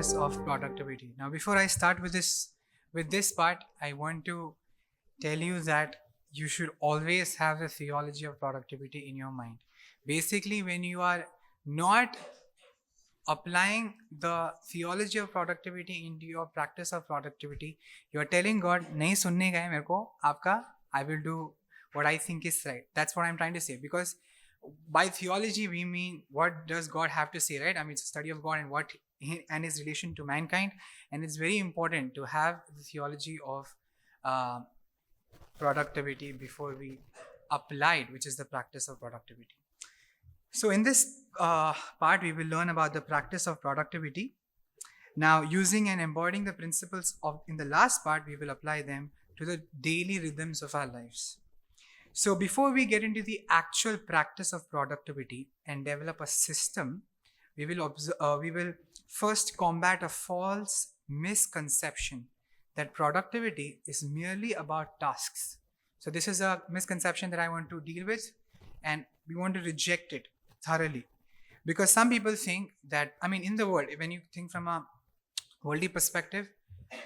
practice of productivity. Now, before I start with this part, I want to tell you that you should always have the theology of productivity in your mind. Basically, when you are not applying the theology of productivity into your practice of productivity, you are telling God, नहीं सुनने का है मेरे को आपका, I will do what I think is right. That's what I'm trying to say. Because by theology we mean what does God have to say, right? I mean, it's a study of God and his relation to mankind, and it's very important to have the theology of productivity before we apply it, which is the practice of productivity. So in this part, we will learn about the practice of productivity. Now, using and embodying the principles in the last part, we will apply them to the daily rhythms of our lives. So before we get into the actual practice of productivity and develop a system, we will first combat a false misconception that productivity is merely about tasks. So this is a misconception that I want to deal with, and we want to reject it thoroughly. Because some people think that, I mean, in the world, when you think from a worldly perspective,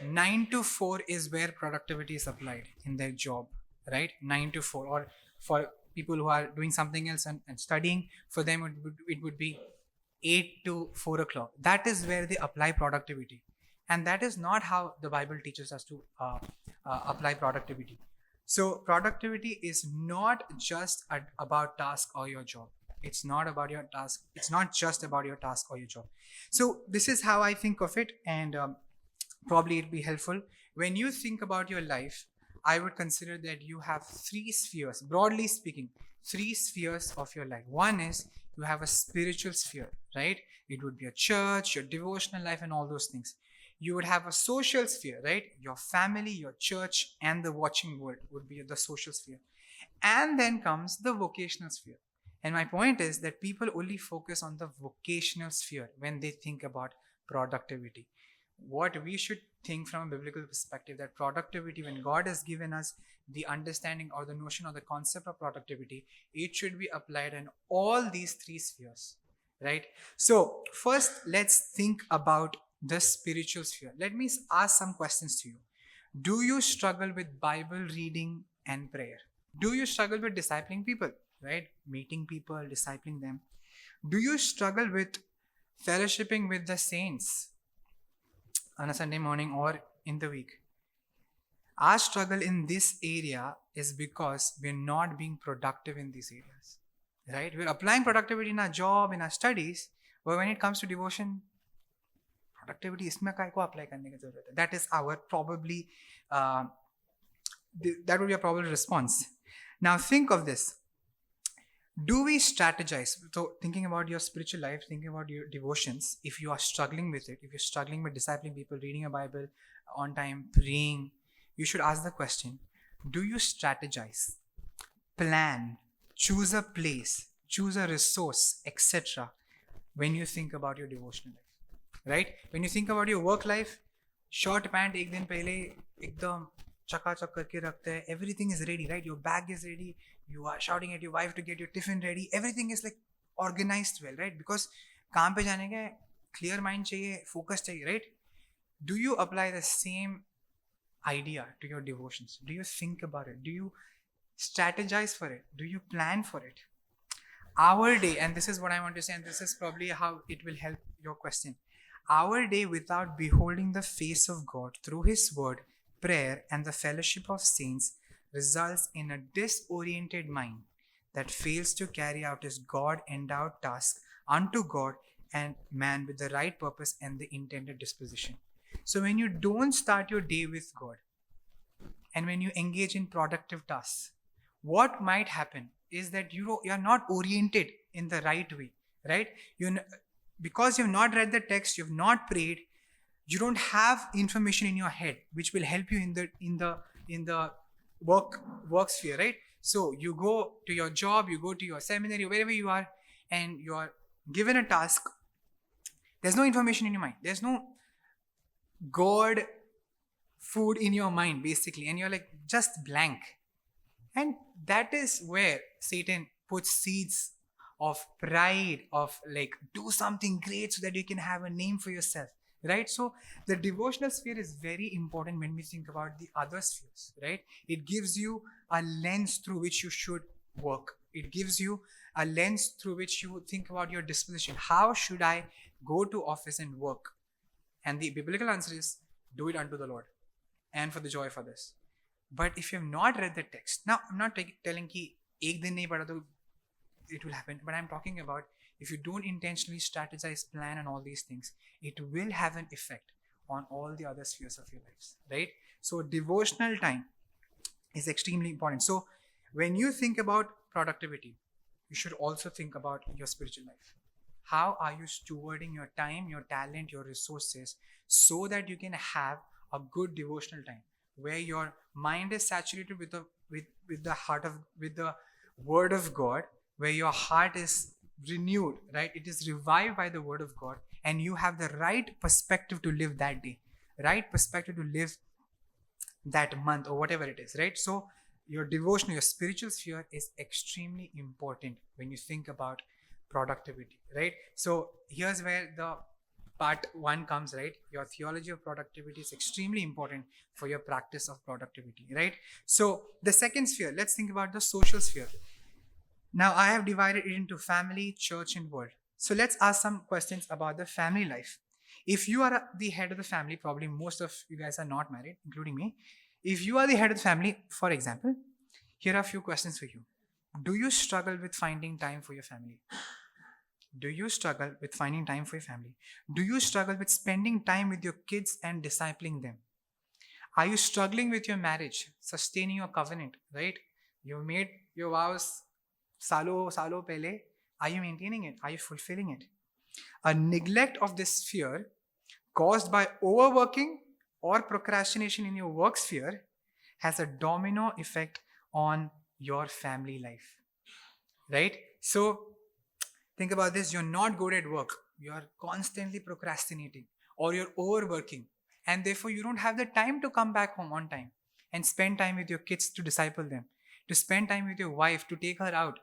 9 to 4 is where productivity is applied in their job, right? 9 to 4. Or for people who are doing something else and studying, for them it would be 8 to 4 o'clock. That is where they apply productivity. And that is not how the Bible teaches us to apply productivity. So productivity is not just about task or your job. It's not about your task. It's not just about your task or your job. So this is how I think of it, and probably it'll be helpful. When you think about your life, I would consider that you have 3 spheres, broadly speaking, 3 spheres of your life. One is you have a spiritual sphere, right? It would be a church, your devotional life, and all those things. You would have a social sphere, right? Your family, your church, and the watching world would be the social sphere. And then comes the vocational sphere. And my point is that people only focus on the vocational sphere when they think about productivity. What we should think from a biblical perspective, that productivity, when God has given us the understanding or the notion or the concept of productivity, it should be applied in all these 3 spheres, right? So first, let's think about the spiritual sphere. Let me ask some questions to you. Do you struggle with Bible reading and prayer? Do you struggle with discipling people, right? Meeting people, discipling them. Do you struggle with fellowshipping with the saints on a Sunday morning or in the week? Our struggle in this area is because we're not being productive in these areas, right? We're applying productivity in our job, in our studies, but when it comes to devotion, productivity isme kai ko apply karne ki zarurat hai. That is our probably that would be a probable response. Now think of this. Do we strategize? So thinking about your spiritual life, thinking about your devotions, if you are struggling with it, if you're struggling with discipling people, reading a Bible on time, praying, you should ask the question, do you strategize, plan, choose a place, choose a resource, etc. when you think about your devotional life, right? When you think about your work life, short pant ek din pehle ekdam chaka-chak karke rakhte hai, everything is ready, right? Your bag is ready, you are shouting at your wife to get your tiffin ready, everything is like organized well, right? Because काम पे जाने के clear mind चाहिए, focus चाहिए, right? Do you apply the same idea to your devotions? Do you think about it? Do you strategize for it? Do you plan for it? Our day, and this is what I want to say, and this is probably how it will help your question. Our day without beholding the face of God through His Word, prayer, and the fellowship of saints results in a disoriented mind that fails to carry out his God-endowed task unto God and man with the right purpose and the intended disposition. So when you don't start your day with God, and when you engage in productive tasks, what might happen is that you are not oriented in the right way, right? Because you've not read the text, you've not prayed, you don't have information in your head which will help you in the work sphere, right? So you go to your job, you go to your seminary, wherever you are, and you are given a task. There's no information in your mind. There's no God food in your mind, basically, and you're like just blank. And that is where Satan puts seeds of pride, of like do something great so that you can have a name for yourself, right? So the devotional sphere is very important when we think about the other spheres, right? It gives you a lens through which you should work. It gives you a lens through which you think about your disposition. How should I go to office and work? And the biblical answer is, do it unto the Lord and for the joy of others. But if you have not read the text, now I'm not telling ki ek din nahi padha to it will happen, but I'm talking about if you don't intentionally strategize, plan, and all these things, it will have an effect on all the other spheres of your lives, right? So devotional time is extremely important. So when you think about productivity, you should also think about your spiritual life. How are you stewarding your time, your talent, your resources so that you can have a good devotional time where your mind is saturated with the word of God, where your heart is renewed, right? It is revived by the word of God, and you have the right perspective to live that day, right perspective to live that month or whatever it is, right? So your devotional, your spiritual sphere is extremely important when you think about productivity, right? So here's where the part one comes, right? Your theology of productivity is extremely important for your practice of productivity, right? So the second sphere, let's think about the social sphere. Now I have divided it into family, church, and world. So let's ask some questions about the family life. If you are the head of the family, probably most of you guys are not married, including me. If you are the head of the family, for example, here are a few questions for you. Do you struggle with finding time for your family? Do you struggle with finding time for your family? Do you struggle with spending time with your kids and discipling them? Are you struggling with your marriage, sustaining your covenant, right? You made your vows salo pehle. Are you maintaining it? Are you fulfilling it? A neglect of this sphere caused by overworking or procrastination in your work sphere has a domino effect on your family life, right? So think about this. You're not good at work. You're constantly procrastinating or you're overworking, and therefore you don't have the time to come back home on time and spend time with your kids to disciple them, to spend time with your wife, to take her out,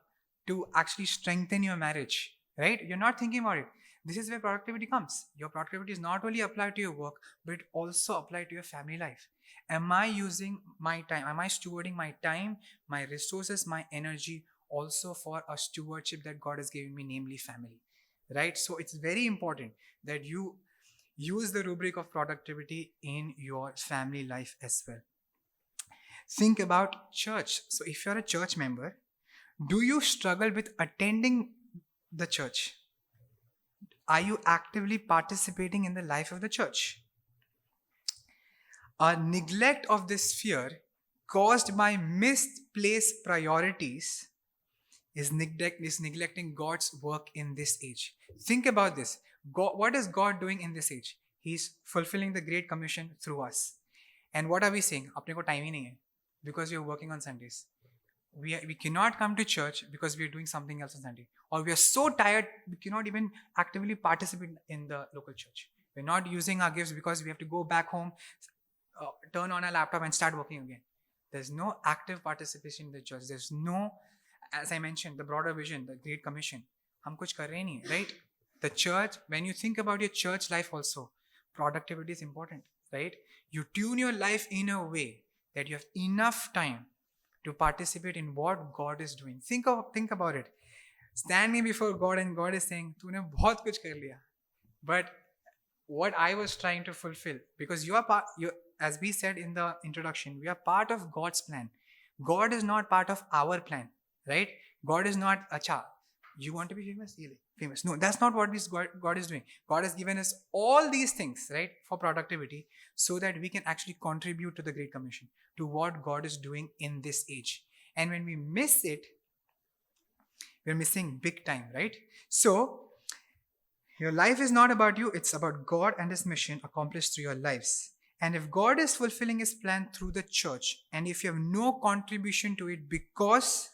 to actually strengthen your marriage, right? You're not thinking about it. This is where productivity comes. Your productivity is not only applied to your work, but it also applied to your family life. Am I using my time? Am I stewarding my time, my resources, my energy also for a stewardship that God has given me, namely family, right? So it's very important that you use the rubric of productivity in your family life as well. Think about church. So if you're a church member, do you struggle with attending the church? Are you actively participating in the life of the church? A neglect of this sphere caused by misplaced priorities is neglecting God's work in this age. Think about this. God, what is God doing in this age? He's fulfilling the Great Commission through us. And what are we saying? Apne ko time hi nahi hai because we are working on Sundays. We cannot come to church because we are doing something else on Sunday. Or we are so tired, we cannot even actively participate in the local church. We're not using our gifts because we have to go back home, turn on our laptop and start working again. There's no active participation in the church. There's no, as I mentioned, the broader vision, the Great Commission. Hum kuch kar rahe nahi, right? The church, when you think about your church life also, productivity is important, right? You tune your life in a way that you have enough time to participate in what God is doing. Think about it. Standing before God and God is saying, "तूने बहुत कुछ कर लिया." But what I was trying to fulfill, because you are part, as we said in the introduction, we are part of God's plan. God is not part of our plan, right? God is not, acha, you want to be famous? Famous. No, that's not what God is doing. God has given us all these things, right, for productivity so that we can actually contribute to the Great Commission, to what God is doing in this age. And when we miss it, we're missing big time, right? So your life is not about you, it's about God and His mission accomplished through your lives. And if God is fulfilling His plan through the church, and if you have no contribution to it because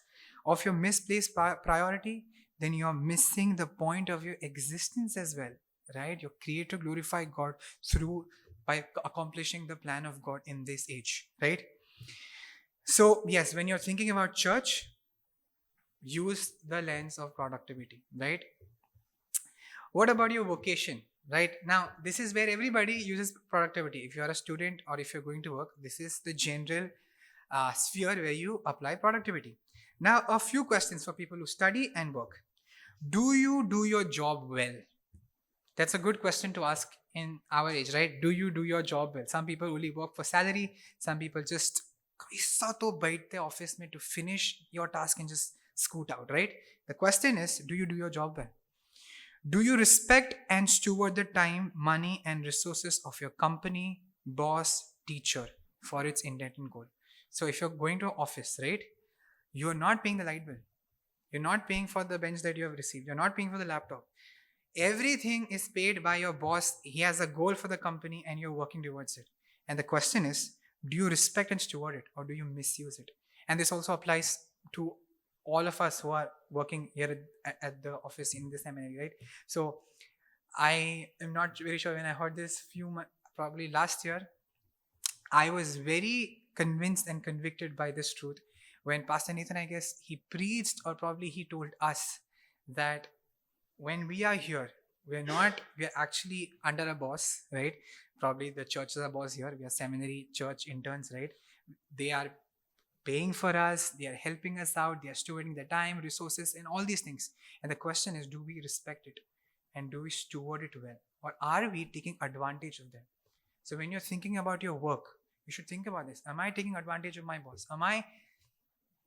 of your misplaced priority, then you are missing the point of your existence as well, right? Your Creator glorified God by accomplishing the plan of God in this age, right? So yes, when you're thinking about church, use the lens of productivity, right? What about your vocation? right? Now, this is where everybody uses productivity. If you are a student or if you're going to work, this is the general sphere where you apply productivity. Now, a few questions for people who study and work. Do you do your job well? That's a good question to ask in our age, right? Do you do your job well? Some people only work for salary. Some people just kaisa to baithte office mein to finish your task and just scoot out, right? The question is, do you do your job well? Do you respect and steward the time, money, and resources of your company, boss, teacher for its intended goal? So, if you're going to an office, right, you're not paying the light bill. You're not paying for the bench that you have received. You're not paying for the laptop. Everything is paid by your boss. He has a goal for the company and you're working towards it. And the question is, do you respect and steward it or do you misuse it? And this also applies to all of us who are working here at the office in this seminary, right? So I am not very sure when I heard this probably last year, I was very convinced and convicted by this truth when Pastor Nathan, I guess, he preached or probably he told us that when we are here, we are actually under a boss, right? Probably the church is a boss here. We are seminary church interns, right? They are paying for us, they are helping us out, they are stewarding their time, resources, and all these things. And the question is, do we respect it? And do we steward it well? Or are we taking advantage of them? So when you're thinking about your work, you should think about this. Am I taking advantage of my boss? Am I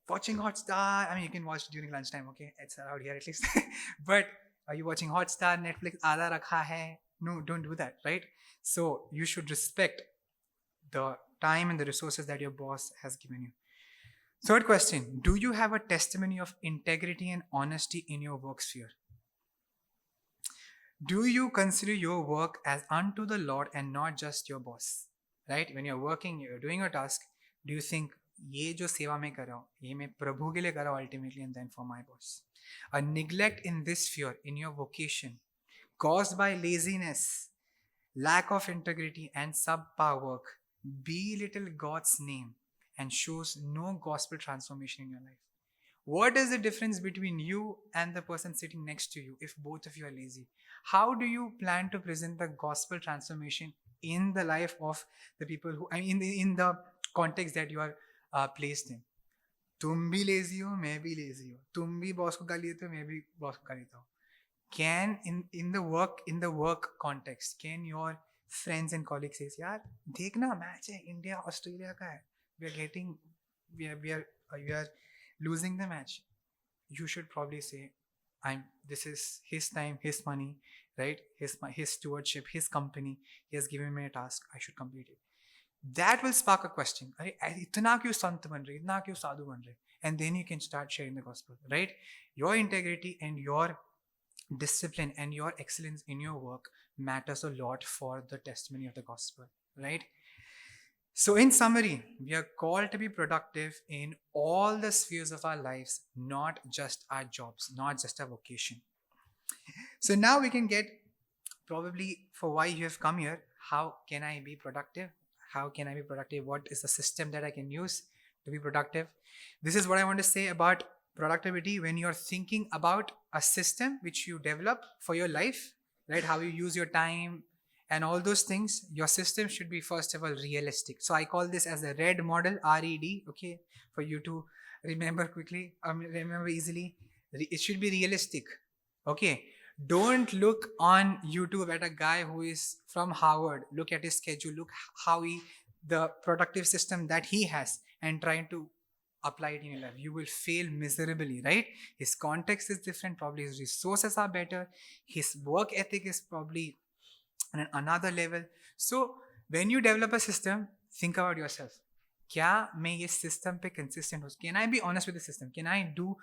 watching Hotstar? I mean, you can watch during lunchtime, okay? It's allowed here at least. But are you watching Hotstar, Netflix, Aadha rakha hai? No, don't do that, right? So you should respect the time and the resources that your boss has given you. Third question, do you have a testimony of integrity and honesty in your work sphere? Do you consider your work as unto the Lord and not just your boss? Right? When you're working, you're doing your task, do you think, ये जो सेवा में कर रहा हूँ, ये मैं प्रभु के लिए कर रहा हूँ ultimately and then for my boss? A neglect in this sphere, in your vocation, caused by laziness, lack of integrity and subpar work, belittle God's name and shows no gospel transformation in your life. What is the difference between you and the person sitting next to you if both of you are lazy? How do you plan to present the gospel transformation in the life of the people who, I mean, in the context that you are placed in? तुम भी lazy हो, मैं भी lazy हो, तुम भी boss को गाली देते हो, मैं भी बॉस को गाली देता हूँ. Can in the work context, can your friends and colleagues say, यार देखना मैच है इंडिया ऑस्ट्रेलिया का है, we are losing the match. You should probably say, this is his time, his money, right? His stewardship, his company. He has given me a task. I should complete it. That will spark a question. अरे इतना क्यों संत बन रहे, इतना क्यों साधु बन रहे? And then you can start sharing the gospel, right? Your integrity and your discipline and your excellence in your work matters a lot for the testimony of the gospel, right? So in summary, we are called to be productive in all the spheres of our lives, not just our jobs, not just our vocation. So now we can get probably for why you have come here. How can I be productive? How can I be productive? What is the system that I can use to be productive? This is what I want to say about productivity. When you're thinking about a system which you develop for your life, right? How you use your time and all those things, your system should be first of all realistic. So I call this as the RED model, RED, okay, for you to remember quickly, remember easily. It should be realistic, okay? Don't look on YouTube at a guy who is from Harvard. Look at his schedule. Look how the productive system that he has and trying to apply it in your life. You will fail miserably, right? His context is different. Probably his resources are better. His work ethic is probably on another level. So when you develop a system, think about yourself. क्या मैं ये system पे consistent हो? Can I be honest with the system? Can I do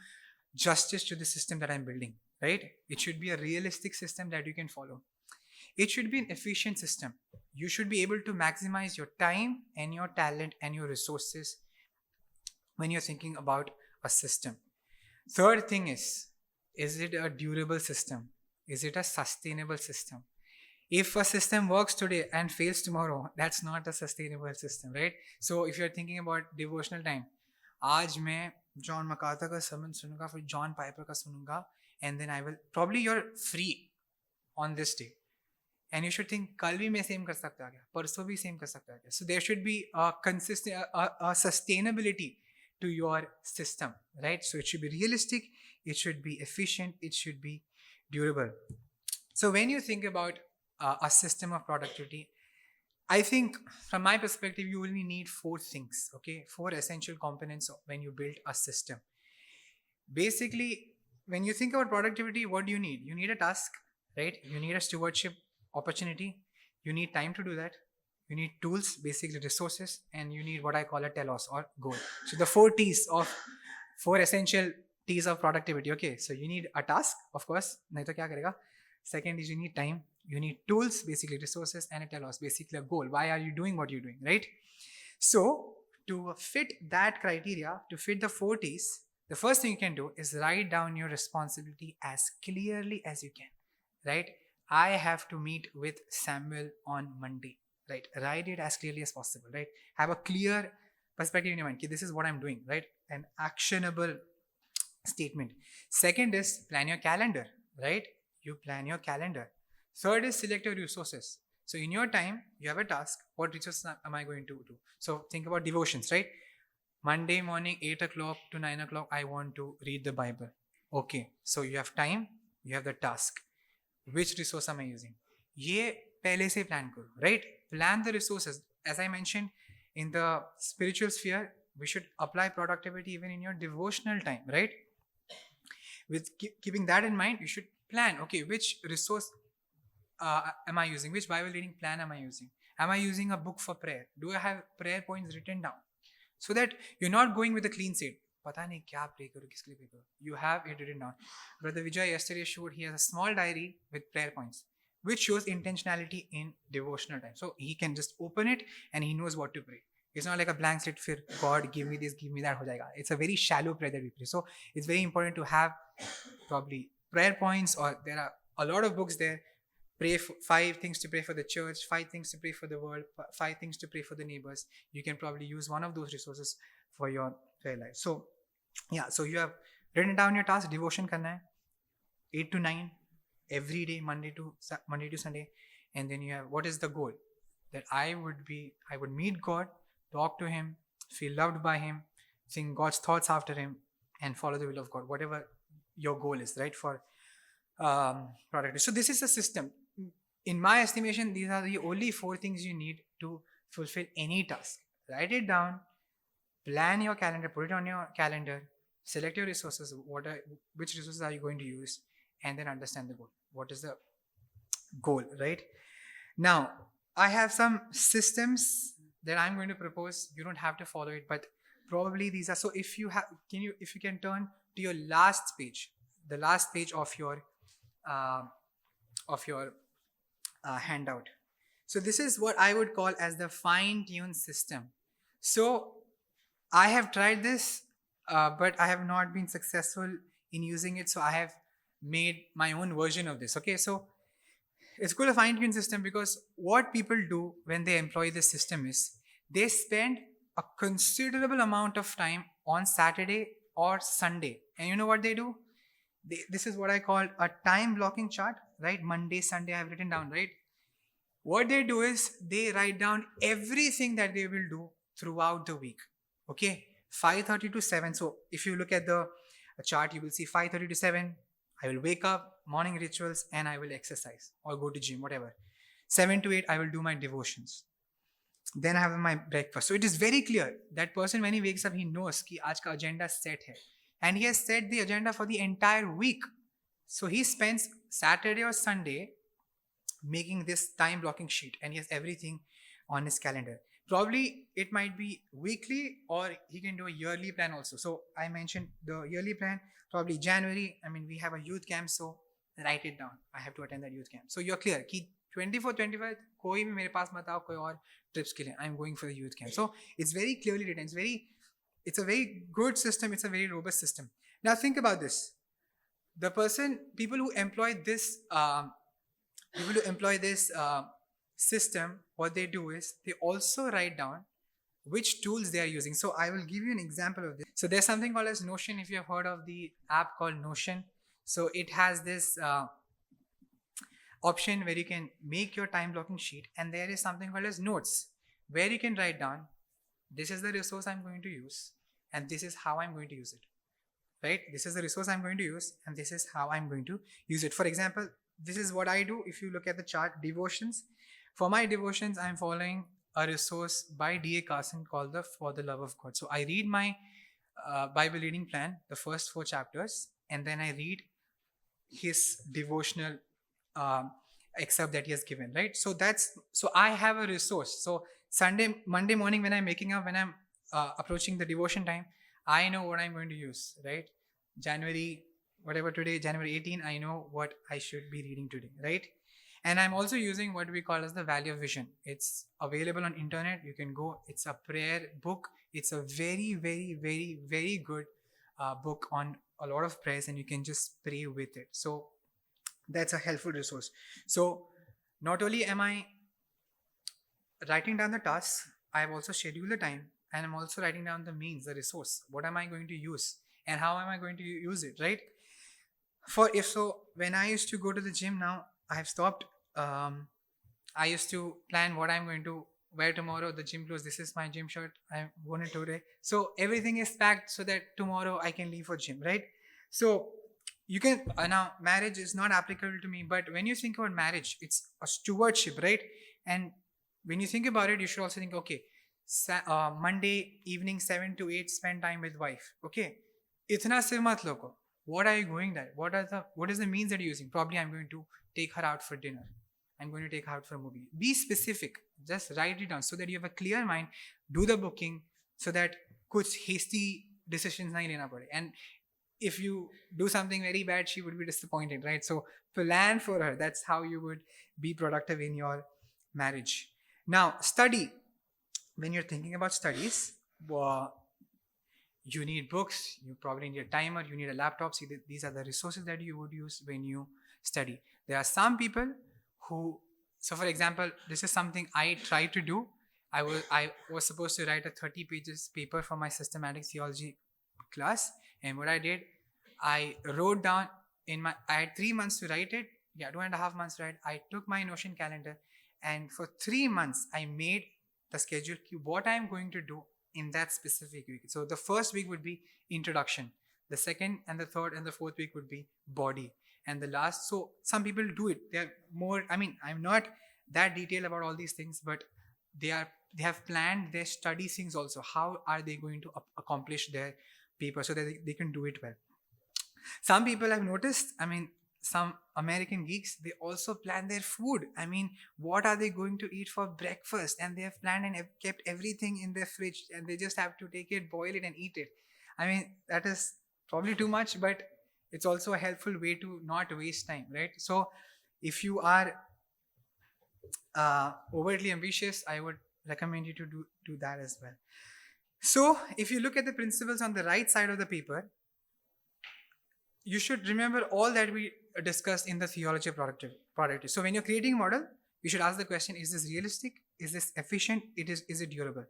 justice to the system that I'm building? Right? It should be a realistic system that you can follow. It should be an efficient system. You should be able to maximize your time and your talent and your resources when you're thinking about a system. Third thing is it a durable system? Is it a sustainable system? If a system works today and fails tomorrow, that's not a sustainable system, right? So if you're thinking about devotional time, आज मैं John MacArthur का sermon सुनूंगा, फिर John Piper का सुनूंगा, and then I will, probably you're free on this day. and you should think कल भी मैं same कर सकता है क्या, परसों भी same कर सकता है क्या. So there should be a consistent, a sustainability to your system, right? So it should be realistic, it should be efficient, it should be durable. So when you think about a system of productivity, I think from my perspective, you only need 4 things, okay? 4 essential components when you build a system. Basically, when you think about productivity, what do you need? You need a task, right? You need a stewardship opportunity. You need time to do that. You need tools, basically resources, and you need what I call a telos or goal. So the 4 T's of 4 essential T's of productivity. Okay, so you need a task, of course. Nahi to kya karega? Second is you need time. You need tools, basically resources, and a telos, basically a goal. Why are you doing what you're doing, right? So to fit that criteria, to fit the 4 T's, the first thing you can do is write down your responsibility as clearly as you can, right? I have to meet with Samuel on Monday, right? Write it as clearly as possible, right? Have a clear perspective in your mind. Okay, this is what I'm doing, right? An actionable statement. Second is plan your calendar, right? You plan your calendar. Third is select your resources. So in your time, you have a task. What resources am I going to do? So think about devotions, right? Monday morning, 8 o'clock to 9 o'clock, I want to read the Bible. Okay, so you have time, you have the task. Which resource am I using? ये पहले से plan करो, right? Plan the resources. As I mentioned, in the spiritual sphere, we should apply productivity even in your devotional time, right? With keeping that in mind, you should plan, okay, which resource am I using? Which Bible reading plan am I using? Am I using a book for prayer? Do I have prayer points written down? So that you're not going with a clean slate. पता नहीं क्या pray करो, किसके लिए pray करो. You have it written down. Brother Vijay yesterday showed he has a small diary with prayer points, which shows intentionality in devotional time. So he can just open it and he knows what to pray. It's not like a blank slate, फिर God give me this, give me that हो जाएगा. It's a very shallow prayer that we pray. So it's very important to have probably prayer points, or there are a lot of books there. Pray for 5 things to pray for the church, 5 things to pray for the world, 5 things to pray for the neighbors. You can probably use one of those resources for your prayer life. So yeah, so you have written down your task. Devotion karna hai 8 to 9 every day, Monday to Sunday. And then you have, what is the goal? That I would meet God, talk to him, feel loved by him, think God's thoughts after him, and follow the will of God, whatever your goal is, right? For productivity. So this is a system. In my estimation, these are the only 4 things you need to fulfill any task. Write it down, plan your calendar, put it on your calendar, select your resources, which resources are you going to use, and then understand the goal. What is the goal, right? Now, I have some systems that I'm going to propose. You don't have to follow it, but probably these are. So if you can turn to your last page, the last page of your handout. So this is what I would call as the fine-tuned system. So I have tried this, but I have not been successful in using it. So I have made my own version of this. Okay, so it's called a fine-tuned system because what people do when they employ this system is they spend a considerable amount of time on Saturday or Sunday. And you know what they do? This is what I call a time blocking chart, right? Monday, Sunday, I've written down, right? What they do is they write down everything that they will do throughout the week. Okay, 5:30 to 7. So if you look at the chart, you will see 5:30 to 7. I will wake up, morning rituals, and I will exercise or go to gym, whatever. 7 to 8, I will do my devotions. Then I have my breakfast. So it is very clear. That person, when he wakes up, he knows कि आज का agenda set है. And he has set the agenda for the entire week. So he spends Saturday or Sunday making this time blocking sheet, and he has everything on his calendar. Probably it might be weekly, or he can do a yearly plan also. So I mentioned the yearly plan, probably January. I mean, we have a youth camp, so write it down. I have to attend that youth camp. So you're clear कि 24, 25 कोई भी मेरे पास मत आओ कोई और trips के लिए. I'm going for the youth camp. So it's very clearly written. It's a very good system. It's a very robust system. Now think about this. People who employ this system, what they do is they also write down which tools they are using. So I will give you an example of this. So there's something called as Notion. If you have heard of the app called Notion, so it has this option where you can make your time blocking sheet, and there is something called as notes, where you can write down, this is the resource I'm going to use, and this is how I'm going to use it. Right? This is the resource I'm going to use, and this is how I'm going to use it. For example, this is what I do. If you look at the chart, devotions. For my devotions, I'm following a resource by D.A. Carson called the For the Love of God. So I read my Bible reading plan, the first 4 chapters, and then I read his devotional um, excerpt that he has given. Right? So I have a resource. So Monday morning when I'm waking up, when I'm approaching the devotion time, I know what I'm going to use. Right? January 18, I know what I should be reading today. Right? And I'm also using what we call as the Valley of Vision. It's available on internet. You can go. It's a prayer book. It's a very, very, very, very good book on a lot of prayers, and you can just pray with it. So that's a helpful resource. So not only am I writing down the tasks, I have also scheduled the time, and I'm also writing down the means, the resource. What am I going to use, and how am I going to use it, right? When I used to go to the gym, now I have stopped. I used to plan what I'm going to wear tomorrow. The gym clothes. This is my gym shirt. I worn it today. So everything is packed so that tomorrow I can leave for gym, right? So you can now marriage is not applicable to me, but when you think about marriage, it's a stewardship, right? And when you think about it, you should also think, okay, Monday evening 7 to 8, spend time with wife. Okay, itna se mat loko. What are you going there? What is the means that you're using? Probably I'm going to take her out for dinner. I'm going to take her out for a movie. Be specific. Just write it down so that you have a clear mind. Do the booking so that kuch hasty decisions nahi lena pade. And if you do something very bad, she would be disappointed, right? So plan for her. That's how you would be productive in your marriage. Now, study. When you're thinking about studies, you need books, you probably need a timer, you need a laptop. See, these are the resources that you would use when you study. There are some people who, so for example, this is something I tried to do. I was supposed to write a 30 pages paper for my systematic theology class. And what I did, I wrote down I had 3 months to write it. Yeah, 2.5 months to write. I took my Notion calendar, and for 3 months, I made the schedule, what I'm going to do in that specific week. So the first week would be introduction. The second and the third and the fourth week would be body. And the last, so some people do it. They're more, I'm not that detailed about all these things, but they have planned their study things also. How are they going to accomplish their paper so that they can do it well? Some people I've noticed, some American geeks, they also plan their food. What are they going to eat for breakfast? And they have planned and have kept everything in their fridge, and they just have to take it, boil it, and eat it. That is probably too much, but it's also a helpful way to not waste time, right? So if you are overtly ambitious, I would recommend you to do that as well. So if you look at the principles on the right side of the paper, you should remember all that we discussed in the theology of productivity. So when you're creating a model, you should ask the question, is this realistic? Is this efficient? Is it durable?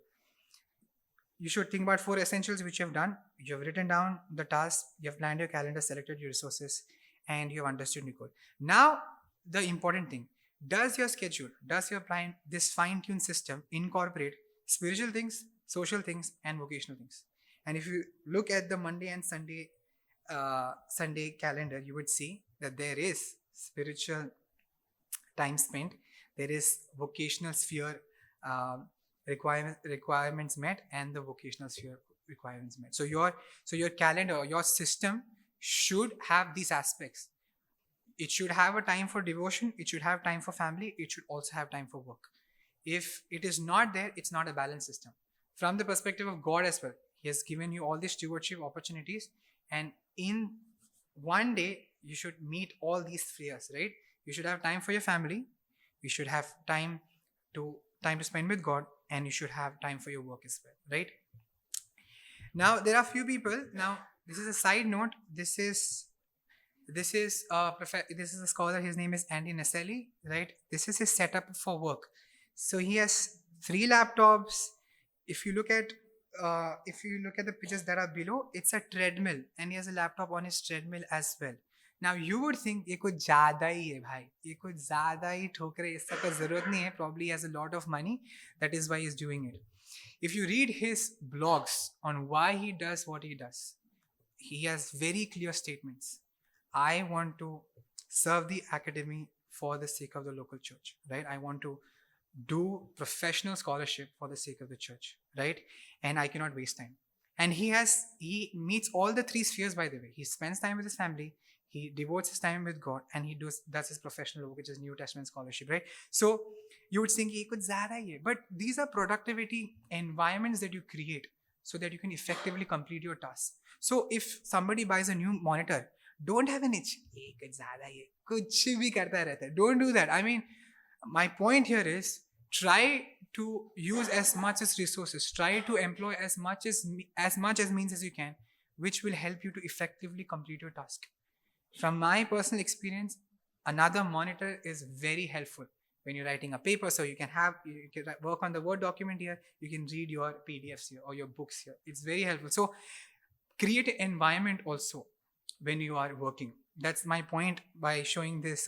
You should think about 4 essentials which you have done. You have written down the task, you have planned your calendar, selected your resources, and you have understood your goal. Now, the important thing, does your schedule, does your plan, this fine-tuned system incorporate spiritual things, social things, and vocational things? And if you look at the Monday and Sunday calendar, you would see that there is spiritual time spent, there is vocational sphere requirements met, and the vocational sphere requirements met. So your calendar, your system should have these aspects. It should have a time for devotion, it should have time for family, it should also have time for work. If it is not there, it's not a balanced system. From the perspective of God as well, He has given you all these stewardship opportunities, and in one day you should meet all these spheres, right? You should have time for your family, you should have time to spend with God, and you should have time for your work as well, right? Now there are few people. Now this is a side note. This is a scholar. His name is Andy Naselli, right? This is his setup for work. So he has 3 laptops. If you look at the pictures that are below, it's a treadmill, and he has a laptop on his treadmill as well. Now you would think ये कुछ ज़्यादा ही है भाई, ये कुछ ज़्यादा ही ठोक रहे, इसका कोई ज़रूरत नहीं है, probably he has a lot of money, that is why he's doing it. If you read his blogs on why he does what he does, he has very clear statements. I want to serve the academy for the sake of the local church, right? I want to do professional scholarship for the sake of the church, right? And I cannot waste time. And he meets all the three spheres, by the way. He spends time with his family, he devotes his time with God, and he does his professional work, which is New Testament scholarship, right? So you would think, "Ye kuch zyada hi hai." But these are productivity environments that you create so that you can effectively complete your task. So if somebody buys a new monitor, don't have an itch. "Ye kuch zyada hi hai. Kuch bhi karta rehta hai." Don't do that. I mean, my point here is, try to use as much as resources, try to employ as much as means as you can, which will help you to effectively complete your task. From my personal experience, another monitor is very helpful when you're writing a paper, so you can work on the Word document here, you can read your PDFs here or your books here. It's very helpful. So create an environment also when you are working. That's my point by showing this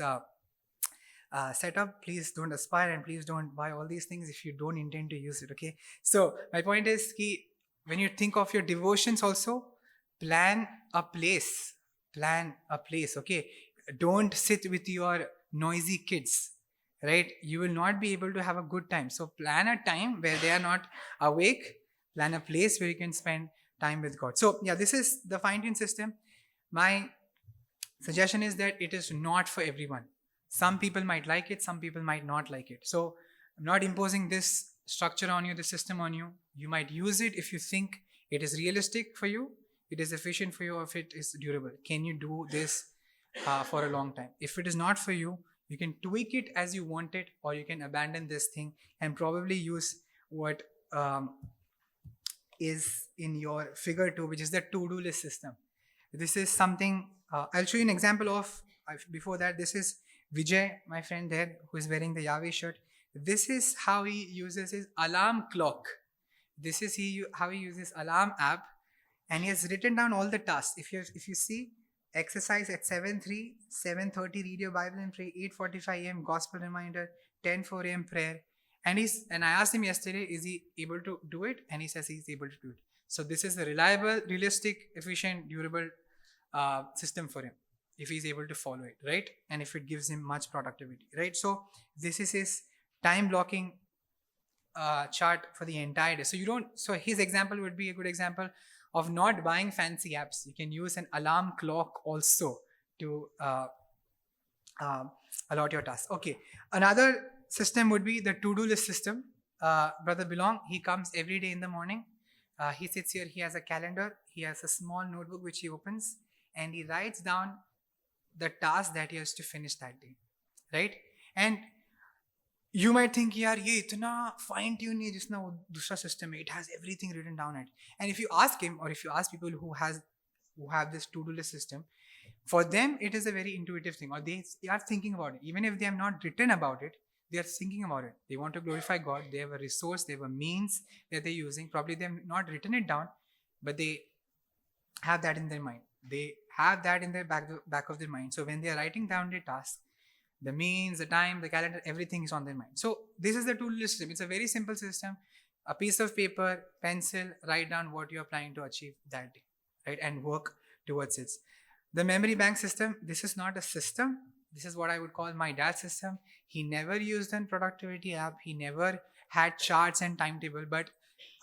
setup. Please don't aspire and please don't buy all these things if you don't intend to use it, okay? So my point is ki, when you think of your devotions also, plan a place, okay? Don't sit with your noisy kids, right? You will not be able to have a good time. So plan a time where they are not awake, plan a place where you can spend time with God. So yeah, this is the fine-tune system. My suggestion is that it is not for everyone. Some people might like it, some people might not like it. So I'm not imposing this structure on you, the system on you. You might use it if you think it is realistic for you, it is efficient for you, or if it is durable. Can you do this for a long time? If it is not for you, you can tweak it as you want it, or you can abandon this thing and probably use what is in your figure 2, which is the to-do list system. This is something, I'll show you an example of, before that, this is Vijay, my friend there, who is wearing the Yahweh shirt. This is how he uses his alarm clock. This is how he uses alarm app, and he has written down all the tasks. If you see, exercise at 7:03, 7:30 read your Bible and pray, 8:45 a.m. gospel reminder, 10:04 a.m. prayer. And I asked him yesterday, is he able to do it? And he says he's able to do it. So this is a reliable, realistic, efficient, durable system for him, if he's able to follow it, right? And if it gives him much productivity, right? So this is his time blocking chart for the entire day. So his example would be a good example of not buying fancy apps. You can use an alarm clock also to allot your tasks. Okay, another system would be the to-do list system. Brother Belong, he comes every day in the morning. He sits here, he has a calendar, he has a small notebook which he opens, and he writes down the task that he has to finish that day, right? And you might think, yaar, ye itna fine tune nahi jisna wo dusra system hai, it has everything written down it. And if you ask him, or if you ask people who have this to-do list system, for them it is a very intuitive thing, or they are thinking about it. Even if they have not written about it, they are thinking about it. They want to glorify God. They have a resource, they have a means that they're using. Probably they have not written it down, but they have that in their mind. They have that in their back of their mind. So when they are writing down their task, the means, the time, the calendar, everything is on their mind. So this is the to-do list system. It's a very simple system. A piece of paper, pencil, write down what you are planning to achieve that day, right? And work towards it. The memory bank system, this is not a system. This is what I would call my dad's system. He never used a productivity app. He never had charts and timetable, but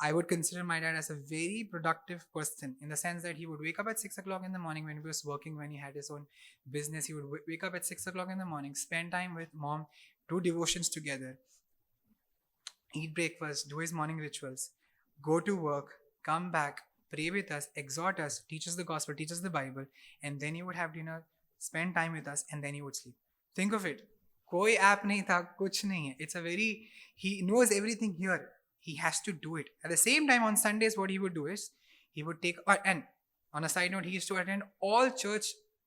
I would consider my dad as a very productive person, in the sense that he would wake up at 6 o'clock in the morning when he was working, when he had his own business. He would wake up at 6 o'clock in the morning, spend time with mom, do devotions together, eat breakfast, do his morning rituals, go to work, come back, pray with us, exhort us, teach us the gospel, teach us the Bible, and then he would have dinner, spend time with us, and then he would sleep. Think of it. Koi app nahi tha, kuch nahi hai. He knows everything here. He has to do it. At the same time, on Sundays, what he would do is, he would take, and on a side note, he used to attend all church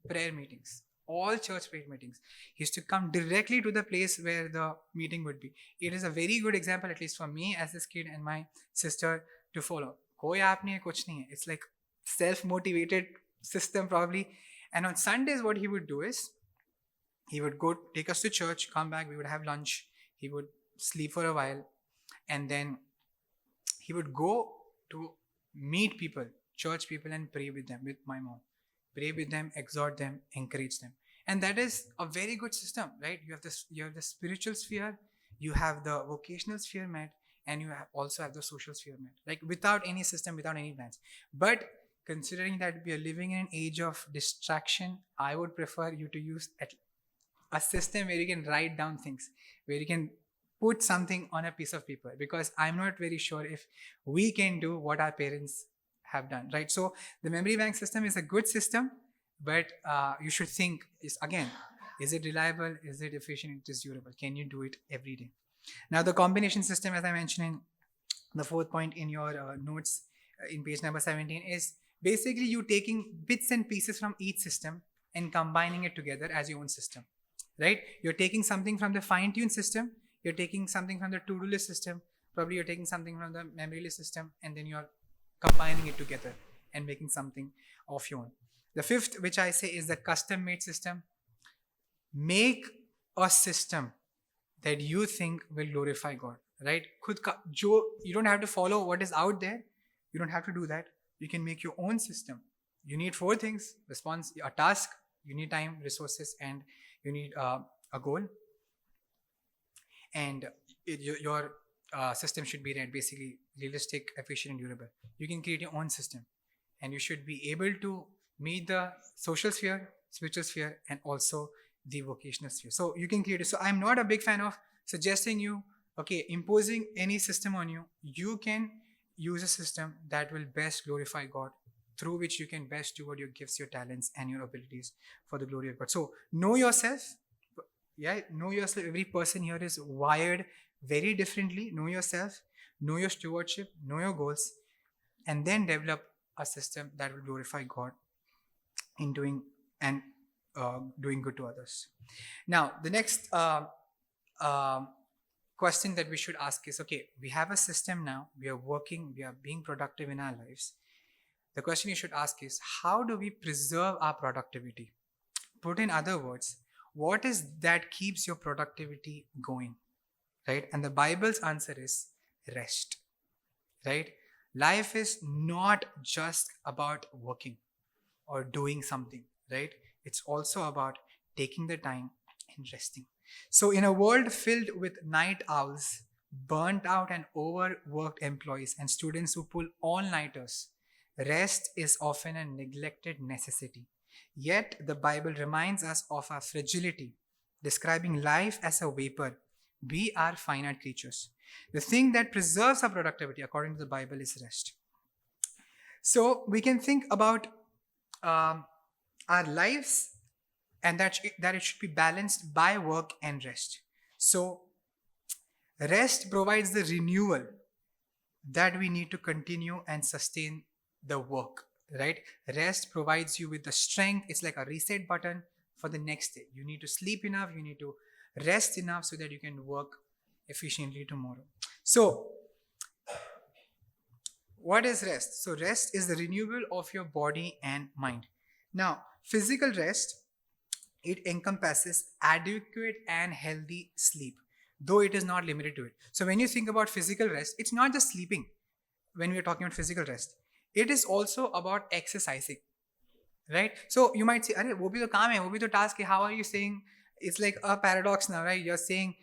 prayer meetings. He used to come directly to the place where the meeting would be. It is a very good example, at least for me as this kid and my sister, to follow. Koi app nahi hai, kuch nahi hai. It's like self-motivated system probably. And on Sundays, what he would do is he would go take us to church, come back, we would have lunch, he would sleep for a while, and then he would go to meet people, church people, and pray with them, with my mom. Pray with them, exhort them, encourage them. And that is a very good system, right? You have the spiritual sphere, you have the vocational sphere met, and you also have the social sphere met. Like without any system, without any plans. But considering that we are living in an age of distraction, I would prefer you to use a system where you can write down things, where you can put something on a piece of paper, because I'm not very sure if we can do what our parents have done, right? So the memory bank system is a good system, but you should think is it reliable, is it efficient, it is durable, can you do it every day? Now the combination system, as I mentioned in the fourth point in your notes in page number 17, is basically you taking bits and pieces from each system and combining it together as your own system, right? You're taking something from the fine-tuned system, you're taking something from the to-do list system, probably you're taking something from the memory list system, and then you're combining it together and making something of your own. The fifth, which I say, is the custom-made system. Make a system that you think will glorify God, right? You don't have to follow what is out there. You don't have to do that. You can make your own system. You need four things: a task, you need time, resources, and you need a goal. And your system should be basically realistic, efficient, and durable. You can create your own system, and you should be able to meet the social sphere, spiritual sphere, and also the vocational sphere. So you can create it. So I'm not a big fan of suggesting you, imposing any system on you. You can use a system that will best glorify God, through which you can best steward your gifts, your talents, and your abilities for the glory of God. So know yourself. Know yourself. Every person here is wired very differently. Know yourself, know your stewardship, know your goals, and then develop a system that will glorify God in doing good to others. Now, the next question that we should ask is, we have a system now, we are working, we are being productive in our lives. The question you should ask is, how do we preserve our productivity? Put in other words, what is that keeps your productivity going, right? And the Bible's answer is rest, right? Life is not just about working or doing something, right? It's also about taking the time and resting. So in a world filled with night owls, burnt out and overworked employees, and students who pull all-nighters, rest is often a neglected necessity. Yet the Bible reminds us of our fragility, describing life as a vapor. We are finite creatures. The thing that preserves our productivity, according to the Bible, is rest. So we can think about our lives, and that it should be balanced by work and rest. So rest provides the renewal that we need to continue and sustain the work, right? Rest provides you with the strength. It's like a reset button for the next day. You need to sleep enough, you need to rest enough so that you can work efficiently tomorrow. So what is rest? So rest is the renewal of your body and mind. Now, physical rest, it encompasses adequate and healthy sleep, though it is not limited to it. So when you think about physical rest, it's not just sleeping. When we are talking about physical rest, it is also about exercising, right? So you might say, "Arey, wo bhi to kaam hai, wo bhi to task hai." How are you saying? It's like a paradox now, right? You're saying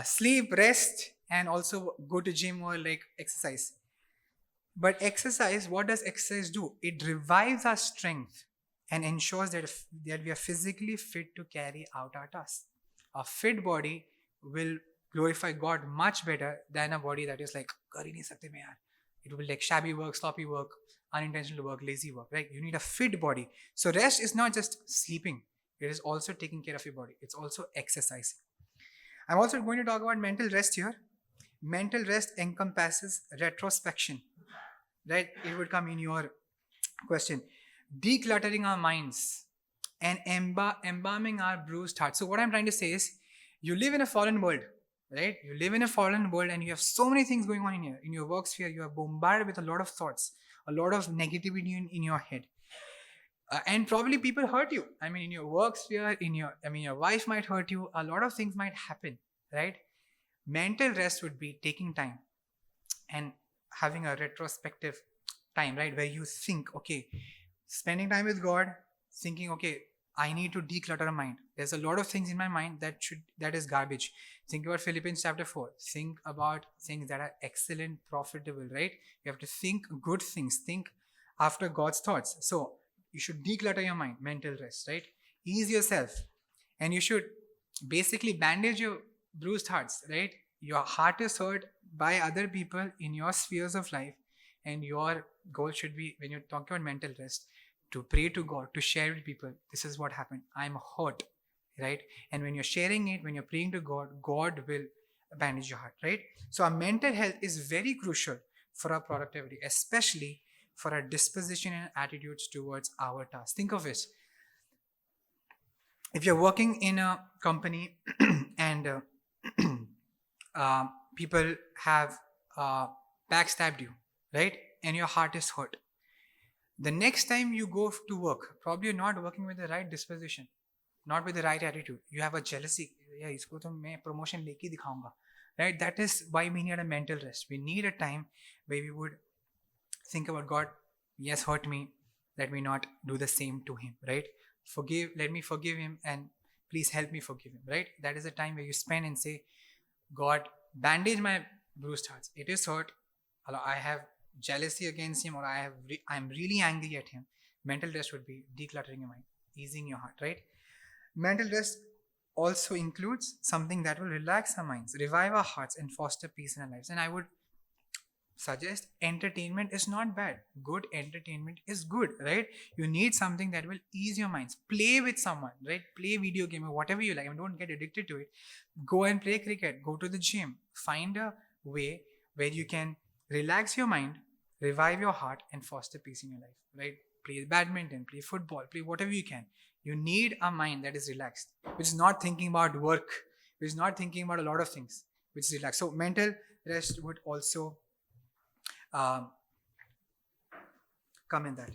sleep, rest, and also go to gym or like exercise. But exercise, what does exercise do? It revives our strength and ensures that we are physically fit to carry out our tasks. A fit body will glorify God much better than a body that is like, "Kar hi nahi sakte main yaar." It will be like shabby work, sloppy work, unintentional work, lazy work, right? You need a fit body. So rest is not just sleeping. It is also taking care of your body. It's also exercising. I'm also going to talk about mental rest here. Mental rest encompasses retrospection, right? It would come in your question. Decluttering our minds and embalming our bruised hearts. So what I'm trying to say is, you live in a fallen world, right? You live in a fallen world and you have so many things going on in here. In your work sphere, you are bombarded with a lot of thoughts, a lot of negativity in your head. And probably people hurt you. I mean, in your work sphere, your wife might hurt you. A lot of things might happen, right? Mental rest would be taking time and having a retrospective time, right? Where you think, okay, spending time with God, thinking, okay, I need to declutter my mind. There's a lot of things in my mind that is garbage. Think about Philippians chapter 4. Think about things that are excellent, profitable, right? You have to think good things. Think after God's thoughts. So you should declutter your mind, mental rest, right? Ease yourself. And you should basically bandage your bruised hearts, right? Your heart is hurt by other people in your spheres of life. And your goal should be, when you're talking about mental rest, to pray to God, to share with people, this is what happened. I'm hurt, right? And when you're sharing it, when you're praying to God, God will bandage your heart, right? So our mental health is very crucial for our productivity, especially for our disposition and attitudes towards our tasks. Think of this. If you're working in a company and people have backstabbed you, right? And your heart is hurt. The next time you go to work, probably you're not working with the right disposition, not with the right attitude. You have a jealousy. Yeah, isko to main promotion leke dikhaunga. Right? That is why we need a mental rest. We need a time where we would think about God. Yes, hurt me. Let me not do the same to him. Right? Let me forgive him, and please help me forgive him. Right? That is a time where you spend and say, God, bandage my bruised hearts. It is hurt. I have jealousy against him, or I'm really angry at him. Mental rest would be decluttering your mind, easing your heart, right? Mental rest also includes something that will relax our minds, revive our hearts, and foster peace in our lives. And I would suggest entertainment is not bad. Good entertainment is good, right? You need something that will ease your minds. Play with someone, right? Play video game or whatever you like. I mean, don't get addicted to it. Go and play cricket. Go to the gym. Find a way where you can relax your mind, revive your heart, and foster peace in your life, right? Play badminton, play football, play whatever you can. You need a mind that is relaxed, which is not thinking about work, which is not thinking about a lot of things, which is relaxed. So mental rest would also come in that.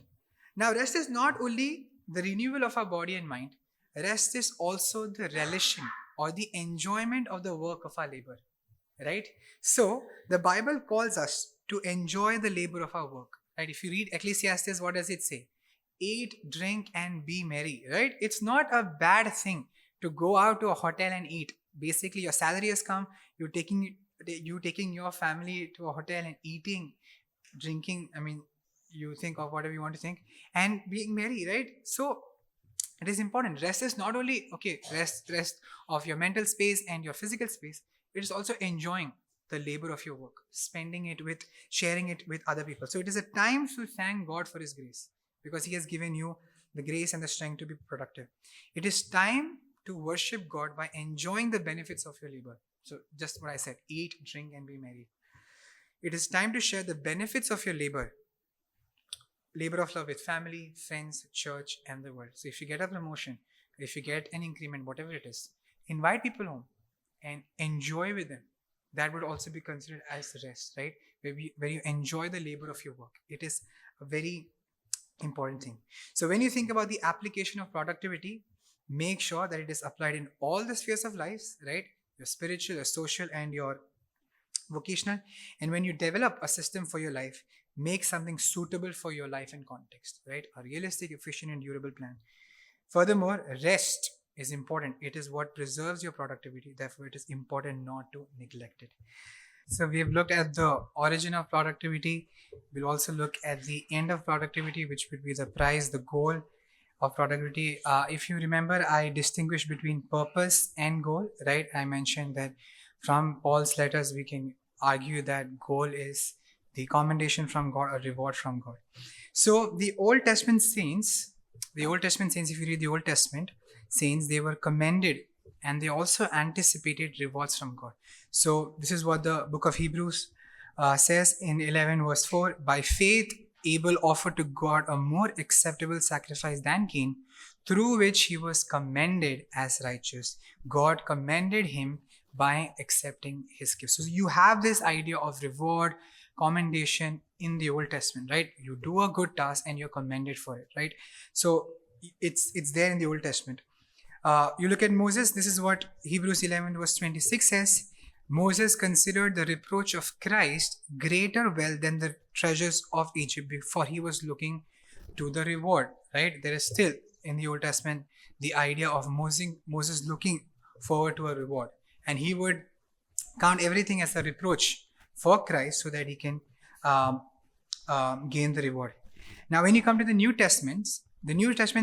Now, rest is not only the renewal of our body and mind. Rest is also the relishing or the enjoyment of the work of our labor, right? So the Bible calls us to enjoy the labor of our work, right? If you read Ecclesiastes, what does it say? Eat, drink, and be merry, right? It's not a bad thing to go out to a hotel and eat. Basically, your salary has come, you're taking your family to a hotel and eating, drinking, you think of whatever you want to think, and being merry, right? So it is important. Rest is not only, rest of your mental space and your physical space, it is also enjoying the labor of your work, sharing it with other people. So it is a time to thank God for his grace, because he has given you the grace and the strength to be productive. It is time to worship God by enjoying the benefits of your labor. So just what I said, eat, drink, and be merry. It is time to share the benefits of your labor of love with family, friends, church, and the world. So if you get a promotion, if you get an increment, whatever it is, invite people home and enjoy with them. That would also be considered as rest, right? Where you enjoy the labor of your work. It is a very important thing. So when you think about the application of productivity, make sure that it is applied in all the spheres of life, right? Your spiritual, your social, and your vocational. And when you develop a system for your life, make something suitable for your life and context, right? A realistic, efficient, and durable plan. Furthermore, rest is important. It is what preserves your productivity. Therefore, it is important not to neglect it. So we have looked at the origin of productivity. We'll also look at the end of productivity, which would be the prize, the goal of productivity. If you remember, I distinguished between purpose and goal, right? I mentioned that from Paul's letters, we can argue that goal is the commendation from God or reward from God. So the Old Testament saints, if you read the Old Testament saints, they were commended and they also anticipated rewards from God. So this is what the book of Hebrews says in 11 verse 4. By faith, Abel offered to God a more acceptable sacrifice than Cain, through which he was commended as righteous. God commended him by accepting his gift. So you have this idea of reward, commendation in the Old Testament, right? You do a good task and you're commended for it, right? So it's there in the Old Testament. You look at Moses, this is what Hebrews 11 verse 26 says. Moses considered the reproach of Christ greater wealth than the treasures of Egypt, before he was looking to the reward, right? There is still in the Old Testament the idea of Moses looking forward to a reward, and he would count everything as a reproach for Christ so that he can gain the reward. Now, when you come to the New Testament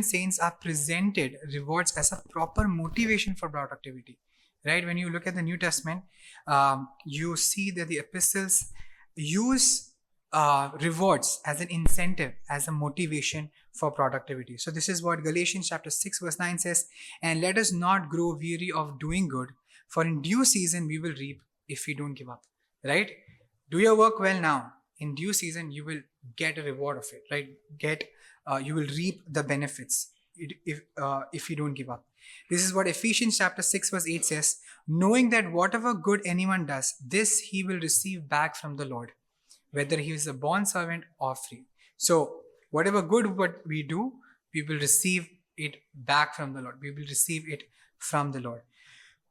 saints are presented rewards as a proper motivation for productivity, right? When you look at the New Testament, you see that the epistles use rewards as an incentive, as a motivation for productivity. So this is what Galatians chapter 6 verse 9 says, and let us not grow weary of doing good, for in due season we will reap if we don't give up, right? Do your work well now. In due season you will get a reward of it, right? You will reap the benefits if you don't give up. This is what Ephesians chapter 6 verse 8 says, knowing that whatever good anyone does, this he will receive back from the Lord, whether he is a bond servant or free. So whatever good what we do, we will receive it back from the Lord. We will receive it from the Lord.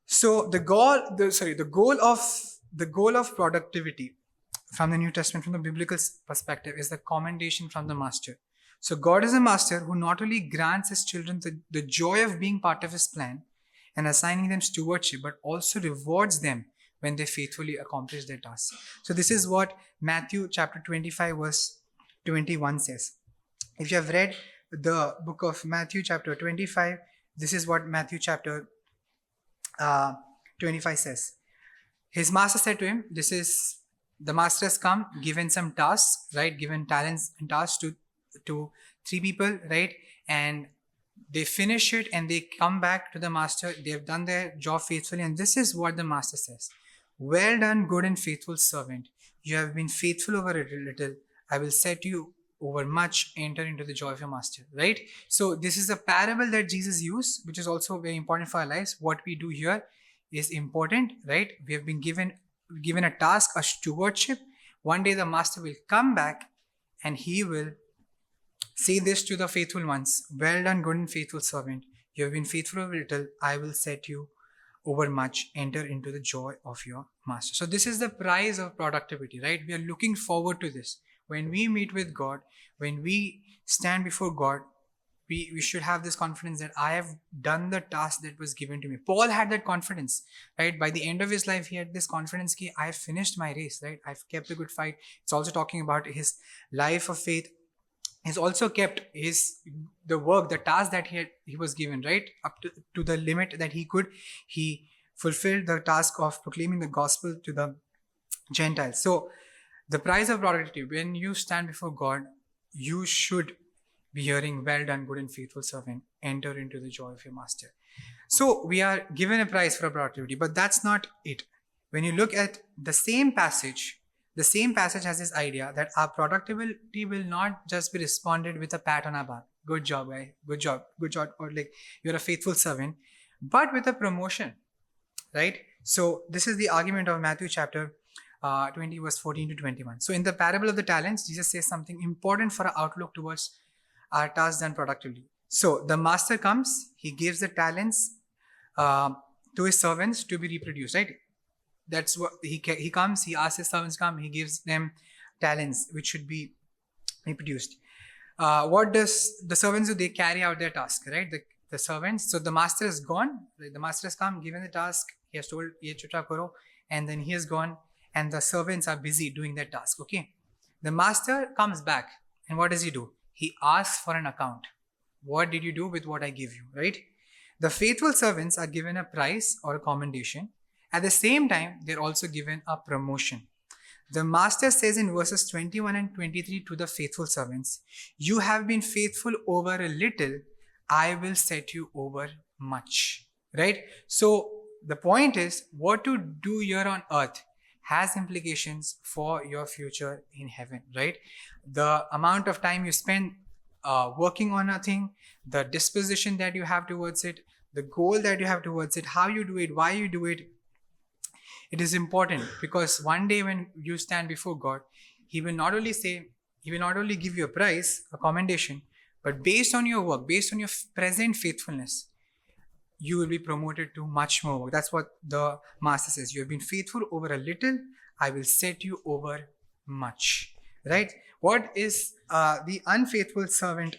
So the goal of productivity from the New Testament, from the biblical perspective, is the commendation from the master. So God is a master who not only grants his children the joy of being part of his plan and assigning them stewardship, but also rewards them when they faithfully accomplish their tasks. So this is what Matthew chapter 25 verse 21 says. If you have read the book of Matthew chapter 25, this is what Matthew chapter 25 says. His master said to him, the master has come, given some tasks, right? Given talents and tasks to three people, right? And they finish it and they come back to the master. They have done their job faithfully. And this is what the master says. Well done, good and faithful servant. You have been faithful over a little. I will set you over much. Enter into the joy of your master, right? So this is a parable that Jesus used, which is also very important for our lives. What we do here is important, right? We have been given a task, a stewardship. One day the master will come back and he will say this to the faithful ones. Well done, good and faithful servant. You have been faithful over little. I will set you over much. Enter into the joy of your master. So this is the prize of productivity, right? We are looking forward to this. When we meet with God, when we stand before God, we should have this confidence that I have done the task that was given to me. Paul had that confidence, right? By the end of his life, he had this confidence that I have finished my race, right? I've kept a good fight. It's also talking about his life of faith. He's also kept the task that he was given, right? Up to the limit that he could. He fulfilled the task of proclaiming the gospel to the Gentiles. So the prize of productivity, when you stand before God, you should be hearing, well done, good and faithful servant, enter into the joy of your master. So we are given a prize for productivity, but that's not it. When you look at the same passage has this idea that our productivity will not just be responded with a pat on our back. Good job, guy. Good job. Or like, you're a faithful servant, but with a promotion, right? So this is the argument of Matthew chapter 20 verse 14 to 21. So in the parable of the talents, Jesus says something important for our outlook towards our tasks done productively. So the master comes, he gives the talents to his servants to be reproduced, right? That's what he comes, he asks his servants come, he gives them talents which should be reproduced. What does the servants do? They carry out their task, right? The servants. So the master is gone. The master has come, given the task. He has told ye chutra karo, and then he is gone, and the servants are busy doing their task. Okay. The master comes back, and what does he do? He asks for an account. What did you do with what I give you, right? The faithful servants are given a prize or a commendation. At the same time, they're also given a promotion. The master says in verses 21 and 23 to the faithful servants, you have been faithful over a little, I will set you over much, right? So the point is, what you do here on earth has implications for your future in heaven, right? The amount of time you spend working on a thing, the disposition that you have towards it, the goal that you have towards it, how you do it, why you do it, it is important, because one day when you stand before God, He will not only give you a prize, a commendation, but based on your work, based on your present faithfulness, you will be promoted to much more work. That's what the master says. You have been faithful over a little, I will set you over much. Right? What is the unfaithful servant?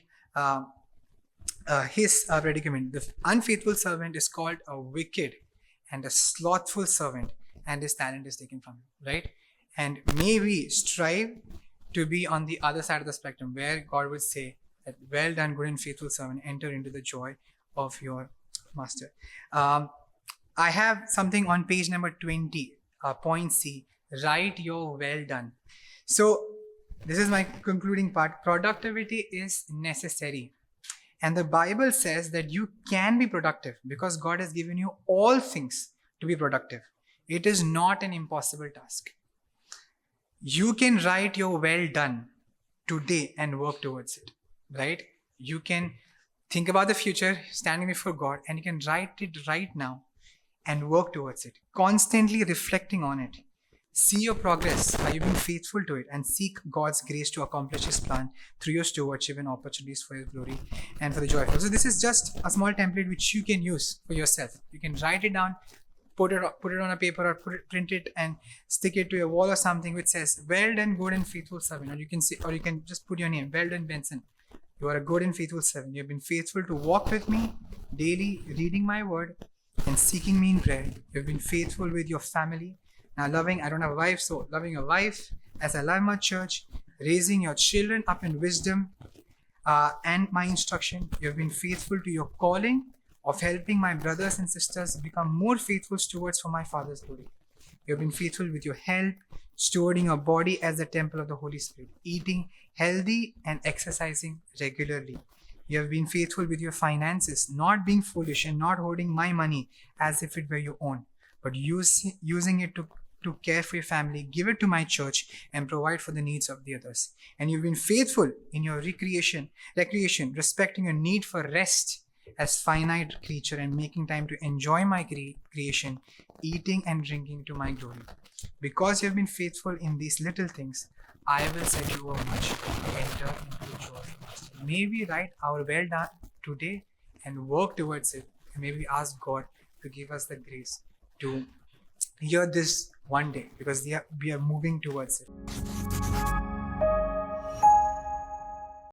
His predicament. The unfaithful servant is called a wicked and a slothful servant, and his talent is taken from him. Right? And may we strive to be on the other side of the spectrum, where God would say that, well done, good and faithful servant, enter into the joy of your master. I have something on page number 20, point C, write your well done. So this is my concluding part. Productivity is necessary. And the Bible says that you can be productive because God has given you all things to be productive. It is not an impossible task. You can write your well done today and work towards it, right? You can think about the future standing before God, and you can write it right now and work towards it, constantly reflecting on it. See your progress. Are you being faithful to it? And seek God's grace to accomplish His plan through your stewardship and opportunities for His glory and for the joy of it. So this is just a small template which you can use for yourself. You can write it down, put it on a paper, or print it and stick it to your wall or something which says, well done, good and faithful servant. Or you can just put your name, well done, Benson. You are a good and faithful servant. You have been faithful to walk with me daily, reading my word and seeking me in prayer. You have been faithful with your family. Now I don't have a wife, so loving your wife as I love my church, raising your children up in wisdom and my instruction. You have been faithful to your calling of helping my brothers and sisters become more faithful stewards for my Father's glory. You have been faithful with your health, stewarding your body as the temple of the Holy Spirit, eating healthy and exercising regularly. You have been faithful with your finances, not being foolish and not holding my money as if it were your own, but using it to care for your family, give it to my church, and provide for the needs of the others. And you've been faithful in your recreation, respecting your need for rest as finite creature and making time to enjoy my creation, eating and drinking to my glory. Because you have been faithful in these little things, I will set you over much. Enter into the joy of the Master. May we write our well done today and work towards it. And may we ask God to give us the grace to hear this one day, because we are moving towards it.